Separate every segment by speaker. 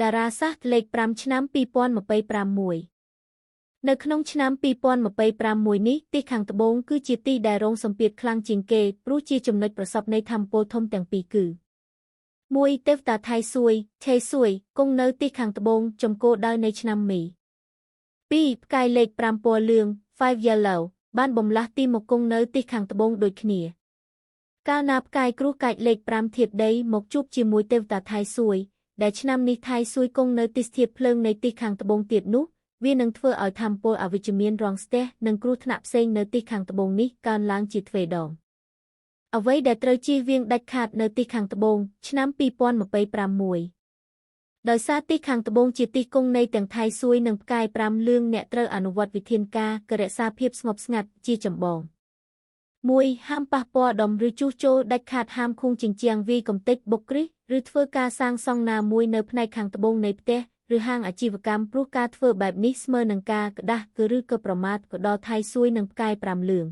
Speaker 1: តារាសាស្ត្រលេខ5ឆ្នាំ2026នៅក្នុងឆ្នាំ2026នេះទីខាងត្បូងគឺជាទីដែលរងសម្ពាធខ្លាំងជាងគេព្រោះជាចំណុចប្រសព្វនៃថាមពលធំទាំងពីរគឺ1ទេវតាថៃសួយឆេសួយគង់នៅទីខាងត្បូងចំគោលដៅនៃឆ្នាំមី2ផ្កាយលេខ5ពណ៌លឿង Five Yellow បានបំលាស់ទីមកគង់នៅទីខាងត្បូងដូចគ្នាកាលណាផ្កាយគ្រោះកាច់លេខ5ធាតុដីមកជួបជាមួយទេវតាថៃសួយដែលឆ្នាំនេះថៃសួយគង់នៅទីស្ថិតភ្លើងនៃទីខាងត្បូងទៀតនោះវានឹងធ្វើឲ្យថាមពលអវិជ្ជមានរងស្ទះនិងគ្រោះថ្នាក់ផ្សេងនៅទីខាងត្បូងនេះកើនឡើងជាទ្វេដងអ្វីដែលត្រូវជៀសវាងដាច់ខាតនៅទីខាងត្បូងឆ្នាំ2026ដោយសារទីខាងត្បូងជាទីគង់នៃទាំងថៃសួយនិងផ្កាយ5លឿងអ្នកត្រូវអនុវត្តវិធានការរក្សាភាពស្ងប់ស្ងាត់ជាចម្បង1ហាមប៉ះពាល់ដំឬជួសជុលដាច់ខាតហាមខួងជញ្ជាំងវាយកំទេចបុកគ្រឹះឬធ្វើការសាងសង់ណាមួយនៅផ្នែកខាងត្បូងនៃផ្ទះឬហាងអាជីវកម្មព្រោះការធ្វើបែបនេះស្មើនឹងការក្តាស់ឬក៏ប្រមាថក៏ដល់ថៃសួយនិងផ្កាយ5លឿង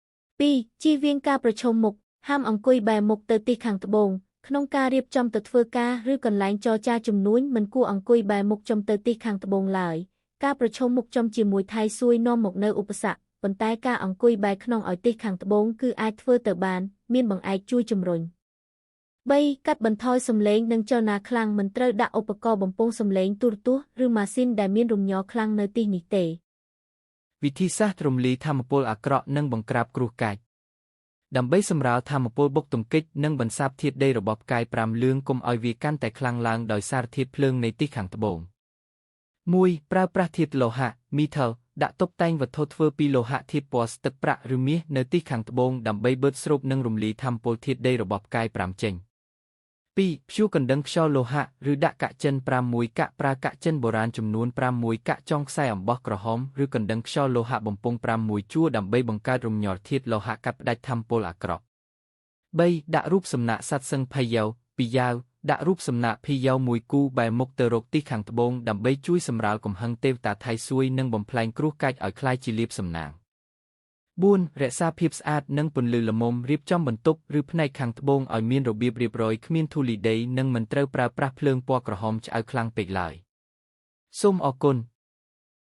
Speaker 1: 2ជៀសវាងការប្រឈមមុខហាមអង្គុយបែរមុខទៅទីខាងត្បូងក្នុងការរៀបចំទៅធ្វើការឬកន្លែងចរចាជំនួញមិនគួរអង្គុយបែរមុខចំទៅទីខាងត្បូងឡើយការប្រឈមមុខចំជាមួយថៃសួយនាំមកនូវឧបសគ្គប៉ុន្តែការអង្គុយបែរខ្នងឲ្យទីខាងត្បូងគឺអាចធ្វើទៅបានមានបង្អែកជួយជំរុញ3កាត់បន្ថយសំឡេងនិងចលនាខ្លាំងមិនត្រូវដាក់ឧបករណ៍បំពងសំឡេងទូរទស្សន៍ឬម៉ាស៊ីនដែលមានរំញ័រខ្លាំងនៅទីនេះទេ
Speaker 2: វិធីសាស្ត្ររំលាយថាមពលអាក្រក់និងបង្ក្រាបគ្រោះកាច់ដើម្បីសម្រាលថាមពលបុកទង្គិចនិងបន្សាបធាតុដីរបស់ផ្កាយ5លឿងកុំឲ្យវាកាន់តែខ្លាំងឡើងដោយសារធាតុភ្លើងនៃទីខាងត្បូង1ប្រើប្រាស់ធាតុលោហៈ metal ដាក់តុបតែងវត្ថុធ្វើពីលោហៈធាតុពណ៌ស្ទឹកប្រាក់ឬមាសនៅទីខាងត្បូងដើម្បីបឺតស្រូបនិងរំលាយថាមពលធាតុដីរបស់ផ្កាយ5ចេញ2ព្យួរកណ្ដឹងខ្យល់លោហៈឬដាក់កាក់ចិន6កាក់ប្រើកាក់ចិនបុរាណចំនួន6កាក់ចងខ្សែអំបោះក្រហមឬកណ្ដឹងខ្យល់លោហៈបំពង់6ជួរដើម្បីបង្កើតរំញ័រធាតុលោហៈកាត់ផ្តាច់ថាមពលអាក្រក់3ដាក់រូបសំណាកសត្វសឹងភយ៉ាវ2យ៉ាវដាក់រូបសំណាកភីយ៉ាវមួយគូបែរមុខទៅរកទីខាងត្បូងដើម្បីជួយសម្រាលកំហឹងទេវតាថៃសួយនិងបំផ្លែងគ្រោះកាច់ឲ្យคล้ายជាលាភសំណាង4រក្សាភាពស្អាតនិងពន្លឺល្មមរៀបចំបន្ទប់ឬផ្នែកខាងត្បូងឲ្យមានរបៀបរៀបរយគ្មានធូលីដីនិងមិនត្រូវប្រើប្រាស់ភ្លើងពណ៌ក្រហមឆ្អៅខ្លាំងពេកឡើយសូមអរគុណ